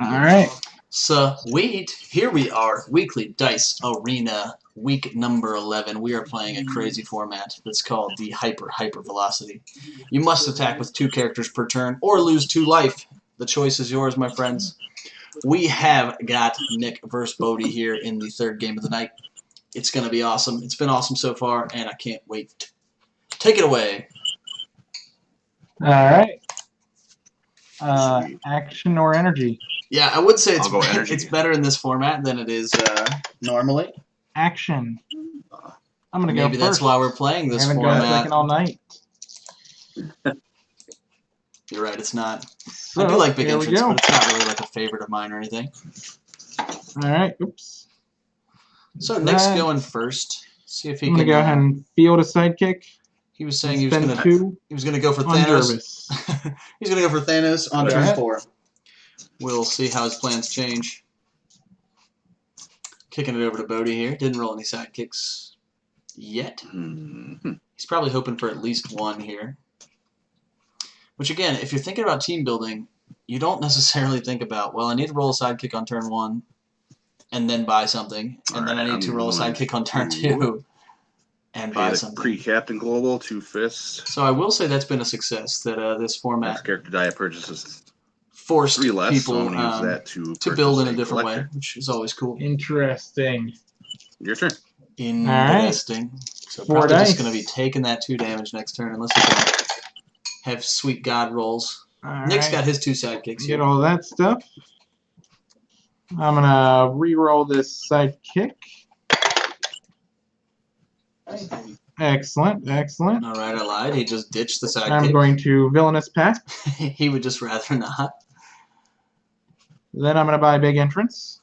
Alright. Sweet. Here we are. Weekly Dice Arena, week number 11. We are playing a crazy format that's called the Hyper Velocity. You must attack with 2 characters per turn or lose 2 life. The choice is yours, my friends. We have got Nick versus Bodi here in the 3rd game of the night. It's going to be awesome. It's been awesome so far, and I can't wait. Take it away. Alright. Action or energy? Yeah, I would say it's better in this format than it is normally. Action. I'm going to go first. Maybe that's why we're playing this format. I haven't got second all night. You're right, it's not. So, I do like big entrance, but it's not really like a favorite of mine or anything. Alright, oops. So Nick's going first. See if he can. I'm going to go ahead and field a sidekick. He was saying he was going to go for Thanos. He's going to go for Thanos on turn 4. We'll see how his plans change. Kicking it over to Bodi here. Didn't roll any sidekicks yet. He's probably hoping for at least 1 here. Which again, if you're thinking about team building, you don't necessarily think about, well, I need to roll a sidekick on turn 1 and then buy something. And then I need to roll a sidekick on turn 2 and buy something. Pre-Captain Global, 2 fists. So I will say that's been a success, that this format. Next character die purchases forced 3 less, people so I'm gonna use that to build in a different way, which is always cool. Interesting. Your turn. Interesting. Right. So probably just going to be taking that 2 damage next turn, unless we can have sweet god rolls. Nick's got his 2 sidekicks here. Get all that stuff. I'm going to re-roll this sidekick. Excellent, excellent. All right, I lied. He just ditched the sidekick. I'm going to villainous pact. He would just rather not. Then I'm going to buy big entrance.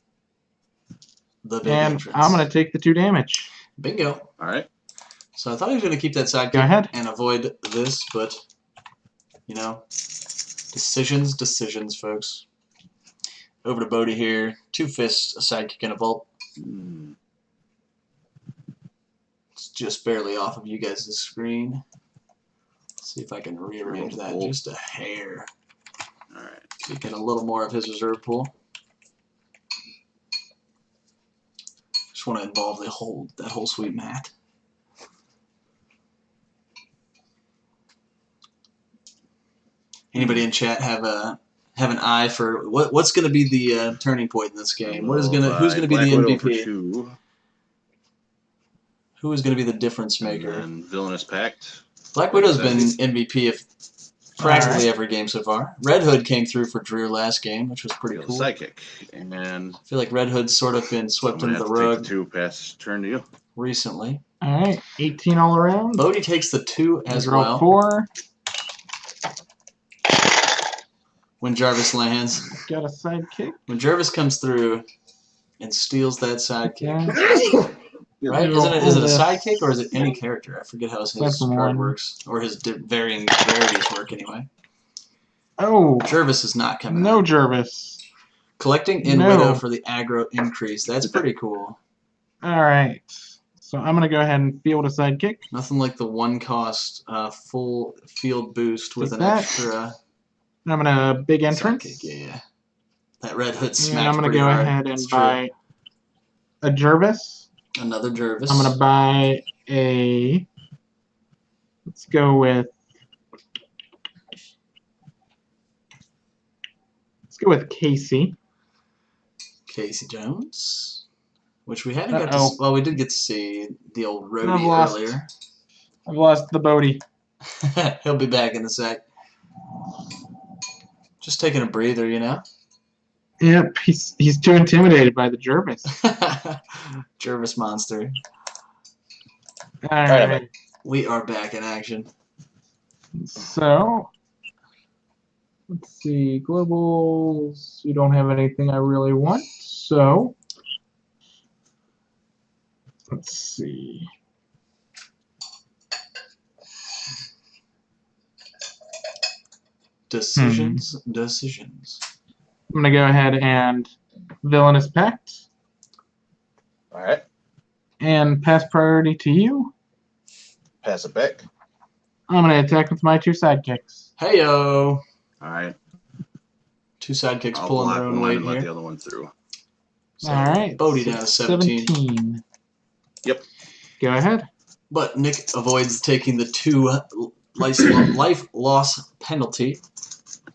The big entrance. I'm going to take the 2 damage. Bingo. All right. So I thought he was going to keep that sidekick Go ahead. and avoid this, but, you know, decisions, folks. Over to Bodi here. 2 fists, a sidekick, and a bolt. It's just barely off of you guys' screen. Let's see if I can rearrange that just a hair. All right. So you get a little more of his reserve pool. Just want to involve that whole sweet mat. Anybody in chat have an eye for what's going to be the turning point in this game? Who's going to be the MVP? Who is going to be the difference maker? And Villainous Pact. Black Widow's been MVP of practically every game so far. Red Hood came through for Drew last game, which was pretty cool. Psychic. And I feel like Red Hood's sort of been swept under the rug. Take the 2 pass turn to you. Recently. All right, 18 all around. Bodi takes the 2 as well. 4. When Jarvis lands. Got a sidekick. When Jarvis comes through and steals that sidekick. Right? Is it a sidekick or is it any character? I forget how his card works. Or his varying rarities work anyway. Oh. Jarvis is not coming No out. Jarvis. Collecting in Widow for the aggro increase. That's pretty cool. Alright. So I'm going to go ahead and field a sidekick. Nothing like the 1 cost full field boost with an extra. I'm going to big entrance. Sidekick, yeah. That Red Hood smacked. And I'm going to go ahead and buy a Jarvis. Another Jarvis. I'm going to buy a... Let's go with Casey. Casey Jones. Which we hadn't got to see. Well, we did get to see the old roadie earlier. I've lost the Bodi. He'll be back in a sec. Just taking a breather, you know? Yep, he's too intimidated by the Jarvis. Jarvis monster. All right. We are back in action. So, let's see. Globals. You don't have anything I really want. So, let's see. Decisions. I'm going to go ahead and Villainous Pact. Alright. And pass priority to you. Pass it back. I'm going to attack with my 2 sidekicks. Heyo! Alright. Two sidekicks I'll pulling block their own one weight and let the here. other one through. So All right. Bodi down to 17. Yep. Go ahead. But Nick avoids taking the 2 life loss penalty.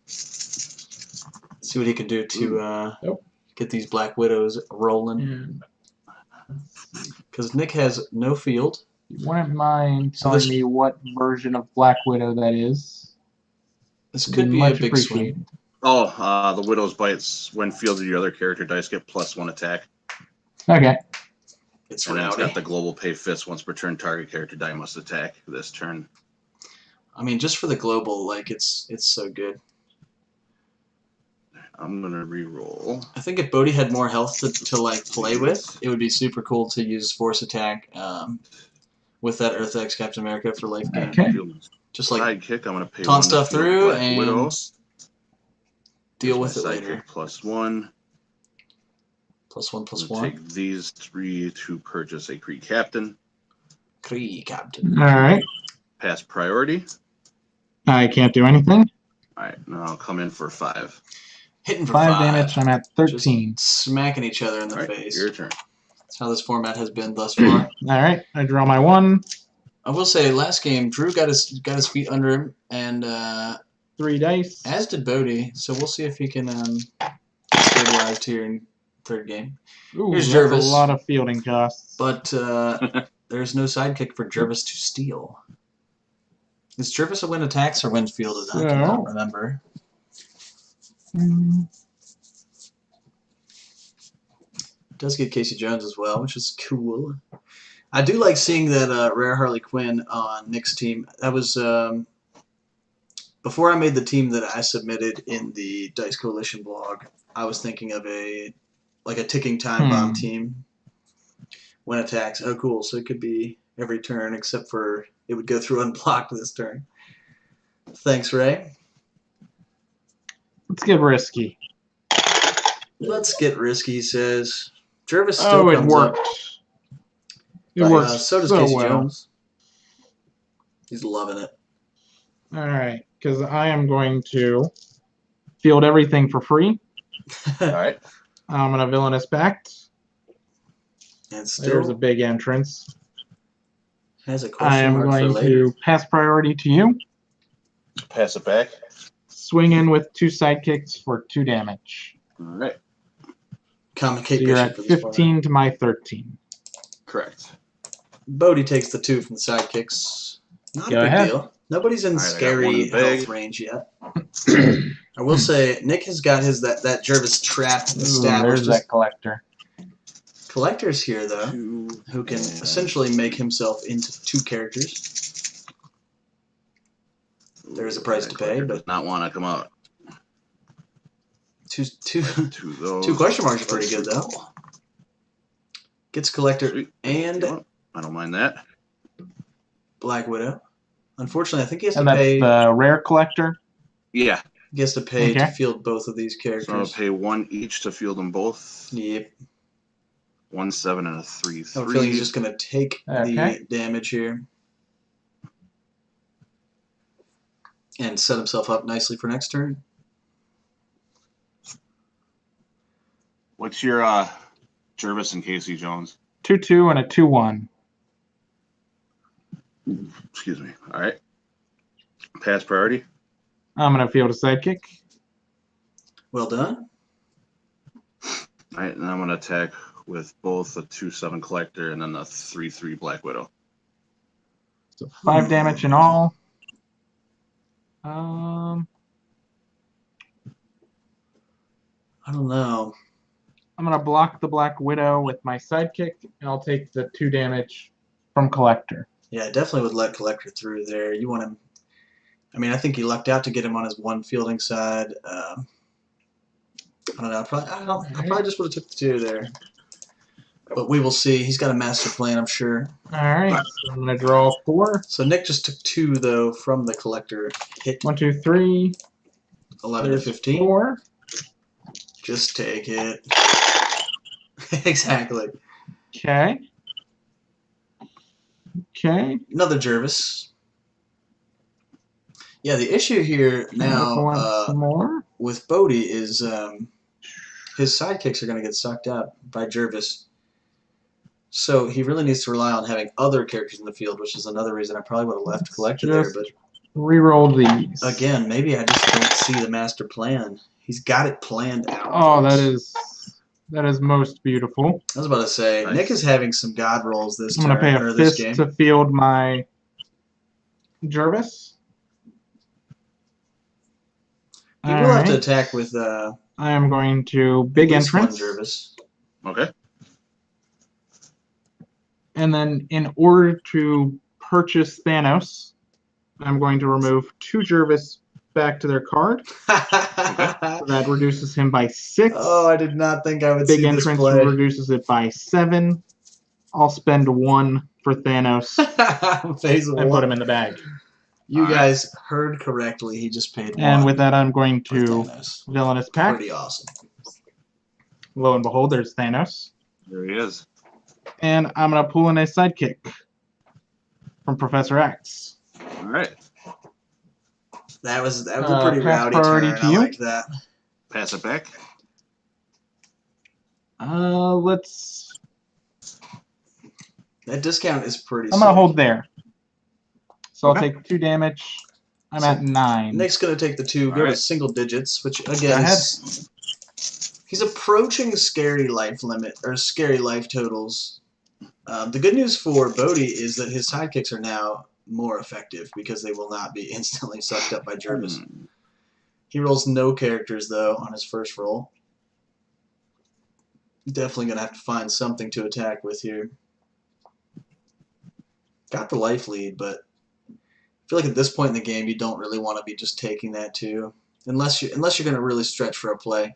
See what he can do to Nope. get these Black Widows rolling. And Because Nick has no field. you wouldn't mind So telling this- me what version of Black Widow that is? This It'd could be a much big swing. appreciated. Oh, the Widow's Bites. When fielded, your other character dice get +1 attack. Okay. It's And then it's rowdy. got the global pay fist. Once per turn, target character die must attack this turn. I mean, just for the global, like it's so good. I'm gonna re-roll. I think if Bodi had more health to like play with, it would be super cool to use force attack with that Earth X Captain America for life gain. Okay. Just like Sidekick, I'm gonna pay taunt 1 to stuff field through Black and Widow. deal Here's with my it sidekick later. +1. +1 I'm gonna +1. take these 3 to purchase a Kree Captain. Kree Captain. All right. Pass priority. I can't do anything. Alright, now I'll come in for 5. Hitting for 5 5. damage. I'm at 13. Just smacking each other in the Alright, face. your turn. That's how this format has been thus far. All right. I draw my 1. I will say, last game, Drew got his feet under him, and 3 dice. as did Bodi. So we'll see if he can stabilize here in third game. Ooh, Here's that's Jervis. a lot of fielding costs. But there's no sidekick for Jervis to steal. Is Jervis a win attacks or win fielded? I So- cannot remember. Mm, Does get Casey Jones as well, which is cool. I do like seeing that rare Harley Quinn on Nick's team. That was before I made the team that I submitted in the Dice Coalition blog. I was thinking of a ticking time bomb team. When attacks, oh cool! So it could be every turn except for it would go through unblocked this turn. Thanks, Ray. Let's get risky. Let's get risky, he says. Jervis still Oh, it comes worked. up. It works So does so Casey well. Jones. He's loving it. All right, because I am going to field everything for free. Alright. I'm going to Villainous Pact. And There's still a big entrance. has a I question am mark for going later. to pass priority to you. Pass it back. Swing in with 2 sidekicks for 2 damage. Alright. Communicate So you're bishop at for this 15 to my 13. Correct. Bodi takes the 2 from the sidekicks. Not Go a big ahead. deal. Nobody's in All right, I got one scary in the bag. health range yet. I will say Nick has got his that Jervis trap Ooh, established. there's that collector. Collector's here though, 2 who can and- essentially make himself into 2 characters. There is a price to pay, but does not want to come out. Two 2 of those. 2 question marks are pretty good though. Gets collector Sweet. and I don't mind that. Black Widow. Unfortunately, I think he has And to that's pay. the rare collector. Yeah. He has to pay to Okay. field both of these So I'll characters. pay 1 each to field them both. Yep. 1 7 and a 3 I have a feeling 3. he's just going to take Okay. the damage here and set himself up nicely for next turn. What's your Jervis and Casey Jones? 2-2 and a 2-1. Excuse me. All right. Pass priority. I'm going to field a sidekick. Well done. All right, and I'm going to attack with both the 2/7 collector and then the 3/3 Black Widow. So 5 damage in all. I don't know. I'm going to block the Black Widow with my sidekick, and I'll take the 2 damage from collector. Yeah, I definitely would let Collector through there. You want him. I mean, I think he lucked out to get him on his 1 fielding side. I don't know. I probably just would have took the 2 there. But we will see. He's got a master plan, I'm sure. All right, so I'm going to draw 4. So Nick just took 2 though from the Collector hit. 1, 2, 3. 11 to There's 15. 4. Just take it. Exactly. Okay. Okay. Another Jervis. Yeah, the issue here Now, now. some more. with Bodi is his sidekicks are going to get sucked up by Jervis. So he really needs to rely on having other characters in the field, which is another reason I probably would have left Collector there. But reroll these. again, maybe I just don't see the master plan. He's got it planned out. Oh, that is most beautiful. I was about to say, Nice. Nick is having some god rolls this I'm going to pay a this fist game. to field my Jervis. He will have to attack with I am going to big at least one entrance. Jervis. Okay. And then in order to purchase Thanos, I'm going to remove 2 Jervis back to their card. That reduces him by 6. Oh, I did not think I would Big see this entrance play. reduces it by 7. I'll spend 1 for Thanos Phase and one. put him in the bag. You All right. guys heard correctly. He just paid 1. And with that, I'm going for to Thanos. Villainous Pact. Pretty awesome. Lo and behold, there's Thanos. There he is. And I'm going to pull in a sidekick from Professor X. All right. That was a pretty pass rowdy priority turn. to I you. like that. Pass it back. Let's... That discount is pretty. I'm going to sick. hold there. So Okay. I'll take 2 damage. I'm So at 9. Nick's gonna take the 2, go to Alright. single digits, which Go again ahead. he's approaching scary life limit or scary life totals. The good news for Bodi is that his sidekicks are now more effective because they will not be instantly sucked up by Jervis. He rolls no characters though on his first roll. Definitely gonna have to find something to attack with here. Got the life lead, but I feel like at this point in the game you don't really want to be just taking that too, unless you're gonna really stretch for a play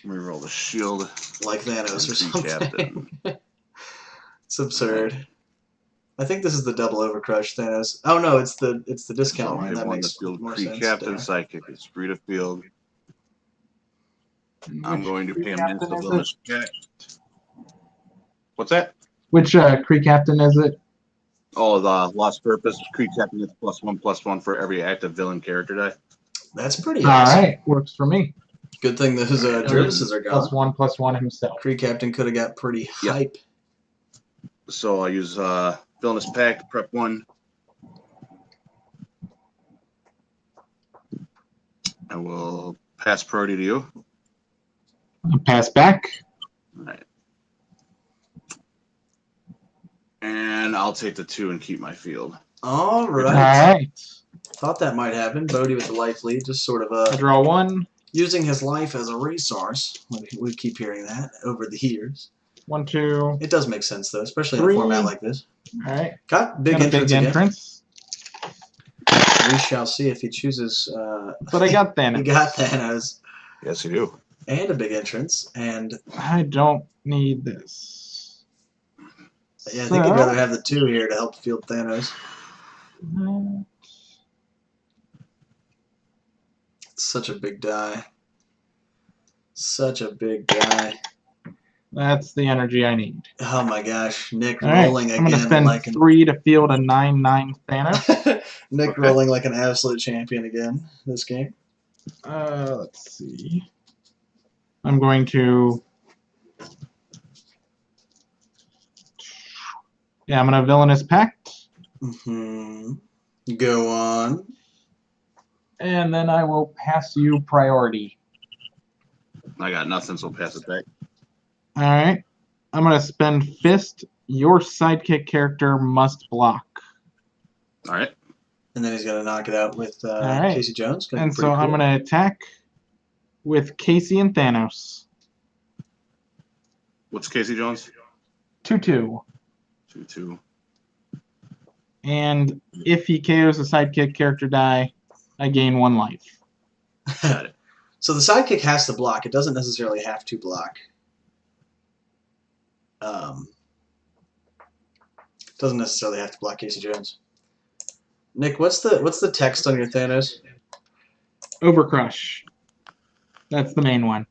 Let me roll the shield. like Thanos or Free something. captain. It's absurd. I think this is the double overcrush Thanos. Oh no, it's the discount So one. I That won the makes field. more Free sense. captain. there. Sidekick is free to field. I'm Which going to Kree pay him captain into the is it? bonus pact. What's that? Which Kree captain is it? Oh, the Lost Purpose. Creed captain gets +1/+1 for every active villain character die. That's pretty All awesome. right, works for me. Good thing those Jervises are gone. +1/+1 himself. Kree Captain could have got pretty Yep. hype. So I use Villainous Pact, prep 1. I will pass priority to you. Pass back. All right. And I'll take the 2 and keep my field. All All right. right. Thought that might happen. Bodi with the life lead, just sort I of draw 1, using his life as a resource. We keep hearing that over the years. 1, 2. It does make sense though, especially in a 3. format like this. All right. Got big Got a entrance big again. entrance. We shall see if he chooses. But I got Thanos. He got Thanos Yes, you do. and a big entrance, and I don't need this. yeah, I think you'd rather have the 2 here to help field Thanos. Such a big die. Such a big die. That's the energy I need. Oh my gosh, Nick All right. rolling I'm going to again spend like 3 to field a 9/9 Thanos. Nick Okay. rolling like an absolute champion again this game. Let's see. I'm going to... Yeah, I'm going to Villainous Pact. Go on. And then I will pass you priority. I got nothing, so pass it back. All right. I'm going to spend Fist. Your sidekick character must block. All right. And then he's going to knock it out with right. Casey Jones. Gonna be And so pretty I'm cool. going to attack with Casey and Thanos. What's Casey Jones? 2/2. 2/2. And if he KOs a sidekick character die, I gain 1 life. Got it. So the sidekick has to block. It doesn't necessarily have to block. Doesn't necessarily have to block Casey Jones. Nick, what's the text on your Thanos? Overcrush. That's the main one.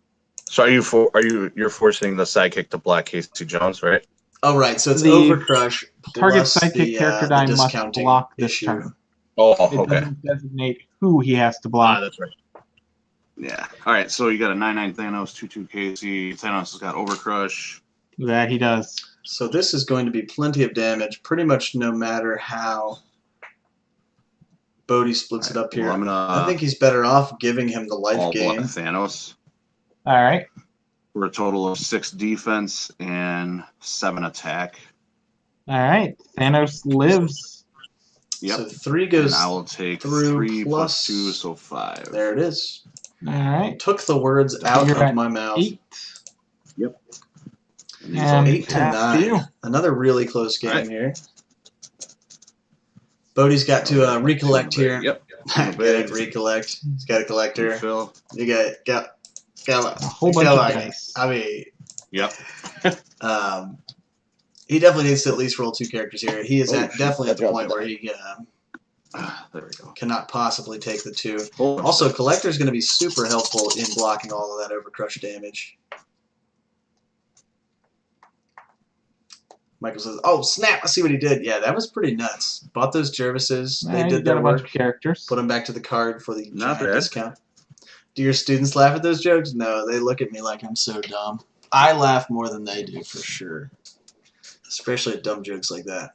So you're forcing the sidekick to block Casey Jones, right? Oh right, so it's The Overcrush Target plus sidekick character the die must discounting block this issue. turn. Oh, It okay. doesn't designate who he has to block. That's right. Yeah. All right. So you got a 9/9 Thanos, 2/2 Casey. Thanos has got Overcrush. That he does. So this is going to be plenty of damage, pretty much no matter how Bodi splits it up here. Well, I'm gonna. I think he's better off giving him the life all gain. block Thanos All right. for a total of 6 defense and 7 attack. All right. Thanos lives. Yep. So 3 goes And I will take through 3 plus- plus 2, so 5. There it is. All right. Took the words out You're of at my mouth. 8. Yep. And these And are 8 to pass to you. 9. Another really close game Right. here. Bodi's got to recollect here. Yep. Gotta recollect. He's got a collector. Refill. You got A whole bunch of dice. I mean, Yep. he definitely needs to at least roll 2 characters here. He is Oh, definitely at the that's point where he There we go. cannot possibly take the 2. Oh, Also, collector is going to be super helpful in blocking all of that overcrush damage. Michael says, "Oh snap! I see what he did. Yeah, that was pretty nuts. Bought those Jervises. They All right, did you got their a bunch work. of characters. Put them back to the card for the Not giant bad. discount." Do your students laugh at those jokes? No, they look at me like I'm so dumb. I laugh more than they do, for sure. Especially at dumb jokes like that.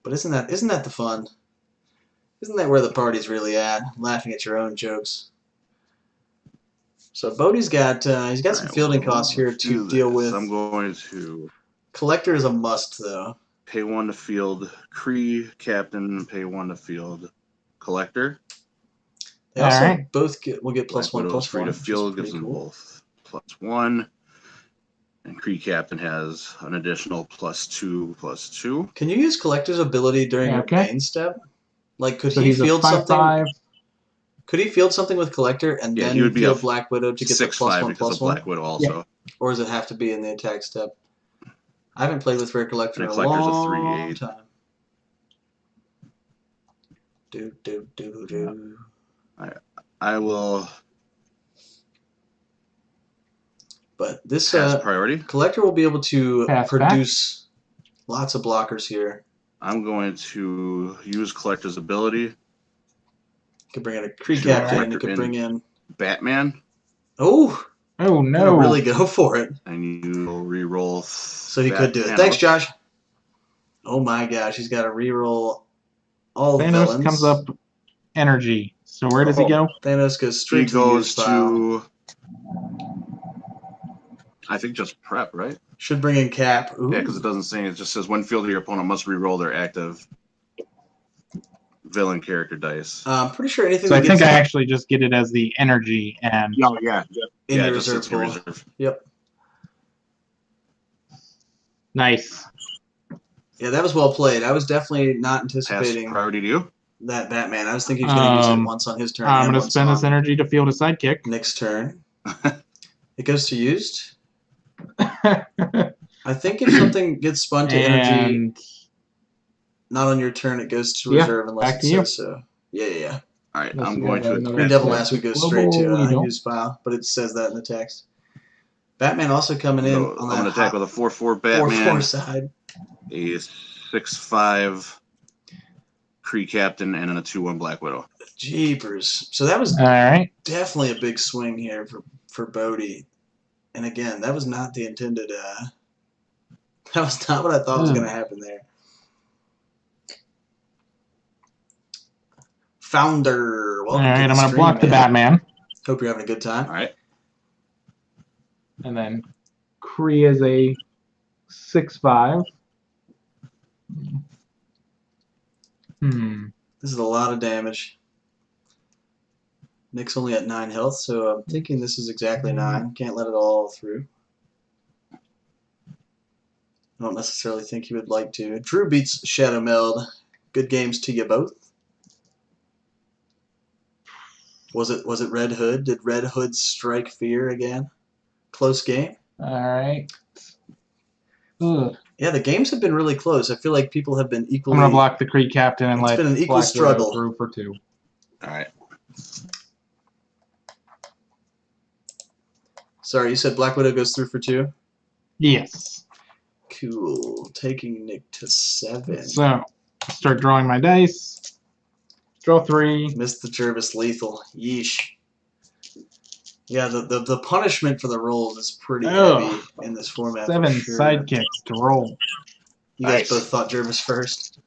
But isn't that the fun? Isn't that where the party's really at? Laughing at your own jokes. So Bodi's got he's got some Alright, fielding well, costs here let's to do deal this. with. I'm going to Collector is a must though. pay 1 to field Kree Captain, pay 1 to field Collector. They also Alright. both will get Black +1 Widow's +1. free to which is field, pretty gives them cool. both +1. And Kree Captain has an additional +2 +2. Can you use Collector's ability during Okay. your main step? Like, could So he he's a field something? 5/5. Could he field something with Collector and Yeah, then he would be field a Black Widow to get the 6/5 +1 because of +1? Black Widow also. Or does it have to be in the attack step? I haven't played with Rare Collector in And a Collector's a long 3/8. time. Do. I will But this pass priority. Collector will be able to Pass produce lots of blockers here. I'm going to use Collector's ability. Could bring in a Kree Sure. Captain. It Collector could in. bring in. Batman, Oh, Oh no! no! Really go for it. and you will re-roll. So he could do it. Thanks, Josh. Oh my gosh, he's got to reroll all the Thanos villains. comes up energy. So where does he go? Thanos goes He straight to the goes use file. to, I think, just prep, right? Should bring in Cap. Ooh. Yeah, because it doesn't say. It just says when fielded, your opponent must re-roll their active villain character dice. I'm pretty sure anything So I that think gets I actually just get it as the energy and Oh yeah, in yeah, your it just reserve sits in your pool. reserve. Yep. nice. Yeah, that was well played. I was definitely not Pass anticipating priority to you. that Batman. I was thinking he was going to use it once on his turn. I'm and going to once spend this on energy to field a sidekick. Nick's turn. It goes to used. I think if something gets spun to energy, and not on your turn, it goes to Yeah, reserve unless back it to you. says so. Yeah. All right, Unless I'm you going have to another- Green attack. Devil Yeah. Mask would go Global, straight to you don't. use file, but it says that in the text. Batman also coming in So on I'm that going to attack with a 4/4 4/4 Batman, side. a 6/5 Kree Captain, and then a 2/1 Black Widow. Jeepers. So that was all right. definitely a big swing here for Bodi. And again, that was not the intended. That was not what I thought was going to happen there. Founder, All welcome right. to I'm the going to stream, block the man. Batman, Hope you're having a good time. All right, and then Kree is a 6/5. This is a lot of damage. Nick's only at 9 health, so I'm thinking this is exactly 9. Can't let it all through. I don't necessarily think he would like to. Drew beats Shadow Meld. Good games to you both. Was it Red Hood? Did Red Hood strike fear again? Close game? All right. Ugh. Yeah, the games have been really close. I feel like people have been I'm equally... going to block the Kree Captain and It's let been an equal Black struggle. Widow through for 2. all right. Sorry, you said Black Widow goes through for 2? Yes. Cool. Taking Nick to 7. So start drawing my dice. Draw 3. Missed the Jervis lethal. Yeesh. Yeah, the punishment for the rolls is pretty heavy in this format. 7 for sure. sidekicks to roll. You guys Nice. both thought Jervis first.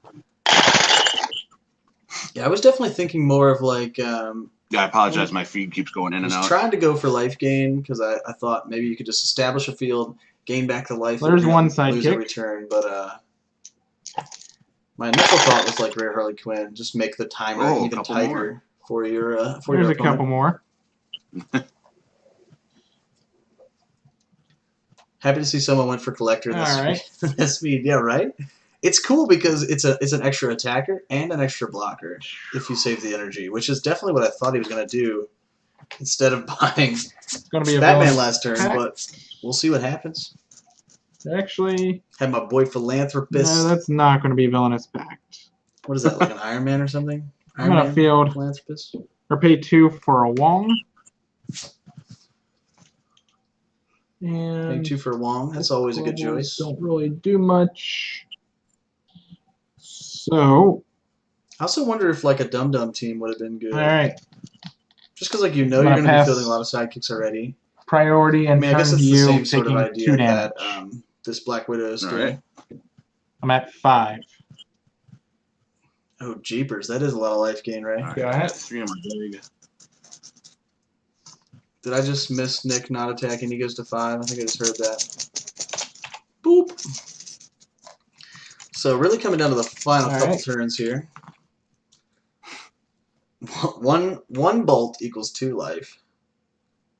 Yeah, I was definitely thinking more of like. Yeah, I apologize. My feed keeps going in I and was out. trying to go for life gain because I thought maybe you could just establish a field, gain back the life. There's and one lose a sidekick. return, but my initial thought was like Rare Harley Quinn, just make the timer Oh, a even couple tighter for your for There's your a couple more. Happy to see someone went for collector this All right. speed. This speed, yeah, right. It's cool because it's an extra attacker and an extra blocker if you save the energy, which is definitely what I thought he was gonna do instead of buying It's going to be a Batman villain. last turn. But we'll see what happens. Actually, Had my boy Philanthropist. no, that's not going to be villainous pact. What is that, like an Iron Man or something? I'm Iron going to Man? field Philanthropist? or pay 2 for a Wong. Paying And 2 for Wong. That's always a good choice. Don't really do much. So, I also wonder if like a Dum Dum team would have been good. all right. Just because like you know I'm you're gonna going to be pass. fielding a lot of sidekicks already. Priority I and mean, I turn guess to it's the you, same sort of taking idea 2 damage. that this Black Widow is All doing. right. I'm at 5. Oh, jeepers. That is a lot of life gain, right? All right, Go ahead. 3 on my bag. Did I just miss Nick not attacking? He goes to 5. I think I just heard that. Boop. So really coming down to the final All couple right. turns here. One bolt equals 2 life.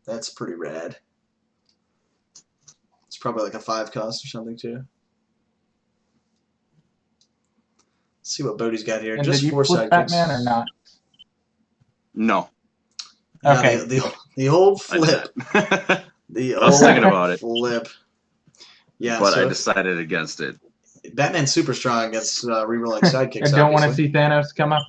That's pretty rad. It's probably like a 5 cost or something too. Let's see what Bodi's got here. And Just did you 4 flip sidekicks. Batman or not? No. Yeah, Okay. the old I did flip. not. The I was old thinking about it, flip. Yeah, but so I decided against it. Batman's super strong against rerolling sidekicks. I don't want to obviously. see Thanos come up.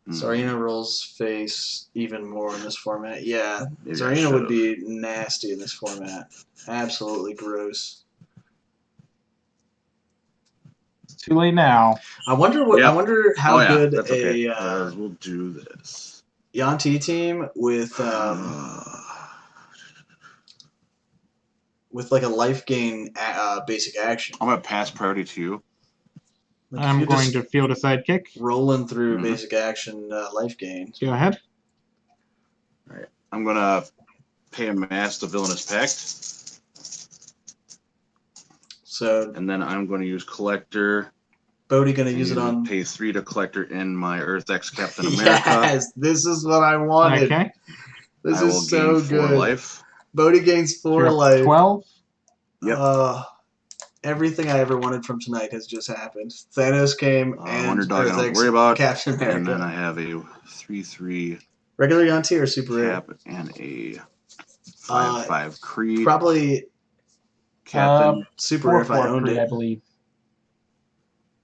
Zarina rolls face even more in this format. Yeah, Maybe I Zarina would should've. be nasty in this format. Absolutely gross. It's too late now. I wonder what. Yeah. I wonder how Oh, yeah, good that's okay. a We'll do this. Yanti team with like a life gain basic action. I'm gonna pass priority to you. Like if I'm you're going just to field a sidekick. rolling through Mhm. basic action life gain. Go ahead. I'm gonna pay a mass to Villainous Pact, So and then I'm going to use Collector. Bodhi gonna and use it on. pay 3 to Collector in my Earth X Captain America. Yes, this is what I wanted. Okay. This I will is so gain 4 good. life. Bodhi gains 4 You're up to life. 12. Yep. Everything I ever wanted from tonight has just happened. Thanos came and Underdog I don't have to Earth-X worry about. Captain And then America. I have a 3/3 Regular Yanti or super rare? Cap and a 5/5 Creed Probably Captain. super rare if I 4/4 owned Creed, I it. believe.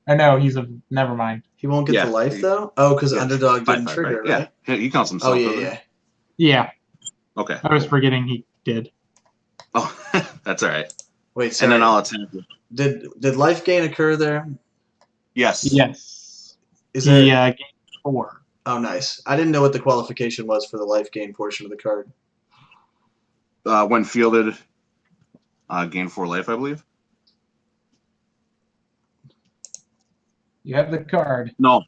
Oh no, he's a. Never mind. He won't get Yeah, the life he- though. Oh, because yeah, underdog didn't 5/5, trigger, right? right? Yeah, he counts Oh himself. yeah, doesn't he? yeah. Yeah, Okay. I was forgetting he did. Oh, that's all right. Wait, sorry. And then I'll attack you. Did life gain occur there? Yes. Yes. Is He there? gained 4. Oh, nice. I didn't know what the qualification was for the life gain portion of the card. When fielded, gain 4 life, I believe. You have the card. No.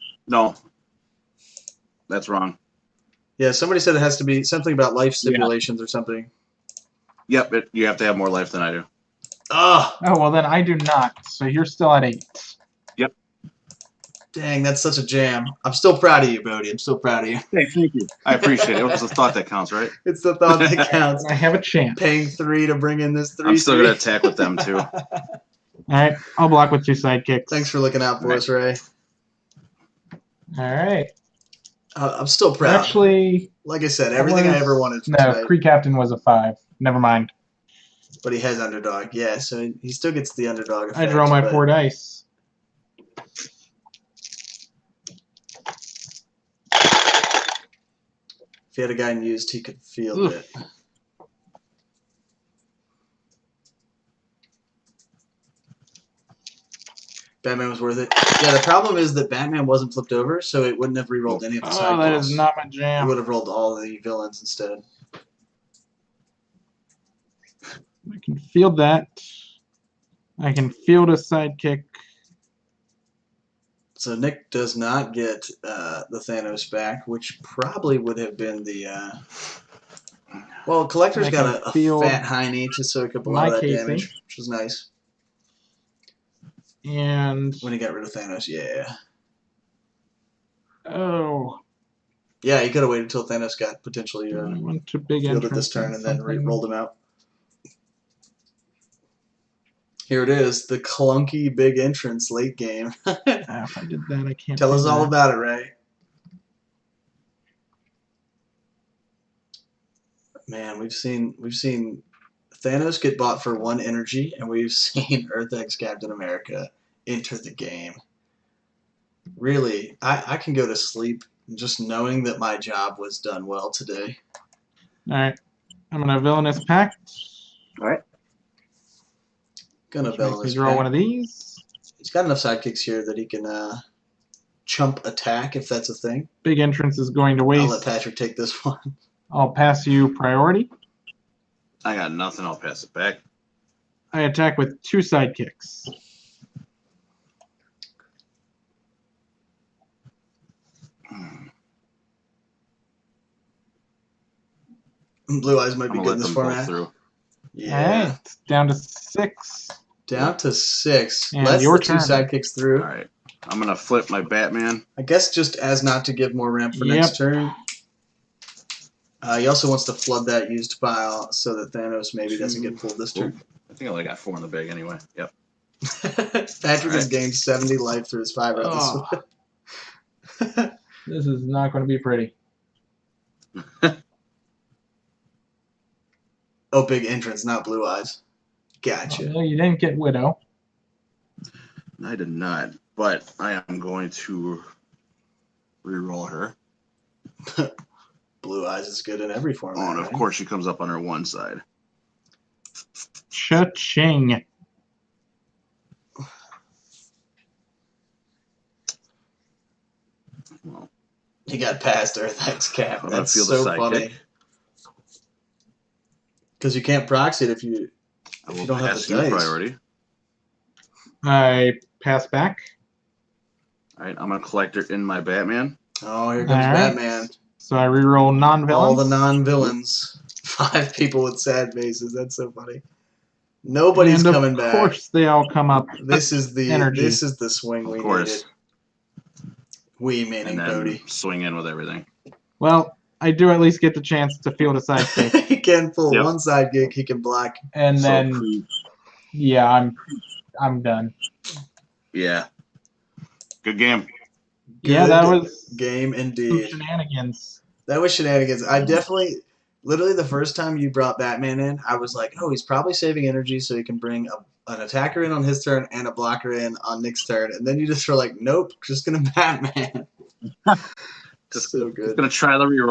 That's wrong. Yeah, somebody said it has to be something about life stipulations or something. Yep, you have to have more life than I do. Oh, Oh well, then I do not. So you're still at 8. dang, that's such a jam. I'm still proud of you, Bodhi. I'm still proud of you. Hey, thank you. I appreciate it. It was the thought that counts, right? It's the thought that counts. I have a chance. Paying 3 to bring in this 3. I'm still going to attack with them, too. All right, I'll block with 2 sidekicks. Thanks for looking out for us, Ray. All right. I'm still proud. Actually, Like I said, everything I ever wanted from no. tonight. Kree Captain was a 5. Never mind. But he has underdog. Yeah, so he still gets the underdog effect. I draw my but 4 dice. If he had a guy used, he could field Oof. it. Batman was worth it. Yeah, the problem is that Batman wasn't flipped over, so it wouldn't have re-rolled any of the side Oh, that calls. is not my It jam. would have rolled all the villains instead. I can field that. I can field a sidekick. So Nick does not get the Thanos back, which probably would have been the... Well, Collector's I got can a field fat hiney to soak up a lot my of that Casey. damage, which was nice. And When he got rid of Thanos, yeah. oh, Yeah, he could have waited until Thanos got potentially I went to big fielded entrance this turn and then something. rolled him out. Here it is, the clunky big entrance late game. If I did that, I can't. Tell do us all that. about it, Ray. Man, we've seen Thanos get bought for 1 energy, and we've seen Earth X Captain America enter the game. Really, I can go to sleep just knowing that my job was done well today. All right, I'm gonna villainous pact. All right. Gonna Which makes me villainous draw pact. one of these. He's got enough sidekicks here that he can chump attack if that's a thing. Big entrance is going to I'll let waste. Patrick take this one. I'll pass you priority. I got nothing. I'll pass it back. I attack with 2 sidekicks. Blue Eyes might I'm be gonna good in let this them go format. through. Yeah. All right, down to 6. Down to 6. And Let's your the 2 turn. sidekicks through. All right. I'm gonna flip my Batman. I guess just as not to give more ramp for Yep. next turn. He also wants to flood that used pile so that Thanos maybe doesn't get pulled this turn. I think I only got 4 in the bag anyway. Yep. Patrick has gained 70 life through his 5 out Oh. this one. This is not going to be pretty. Oh, big entrance, not Blue Eyes. Gotcha. No, you didn't get Widow. I did not, but I am going to re-roll her. Blue Eyes is good in every Oh, format. and of right? course she comes up on her one side. Cha-ching. Well, He got past Earth X Cap. I'm gonna That's feel the so funny. sidekick. Because you can't proxy it if you I you will don't have pass the you dice. priority. I pass back. All right, I'm gonna collect her in my Batman. Oh, here comes All right. Batman. So I reroll non-villains. All the non-villains. 5 people with sad faces. That's so funny. Nobody's and coming of back. course they all come up. This is the Energy. this is the swing Of we course. needed. We meaning And then Bodi. swing in with everything. Well, I do at least get the chance to field a sidekick. He can pull Yep. one side gig. He can block. And So, then yeah, I'm done. yeah. Good game. Yeah, Good that was game some indeed. shenanigans. That was shenanigans. I definitely, literally, the first time you brought Batman in, I was like, oh, he's probably saving energy so he can bring an attacker in on his turn and a blocker in on Nick's turn. And then you just were like, nope, just gonna Batman. Just so good. gonna try the reroll.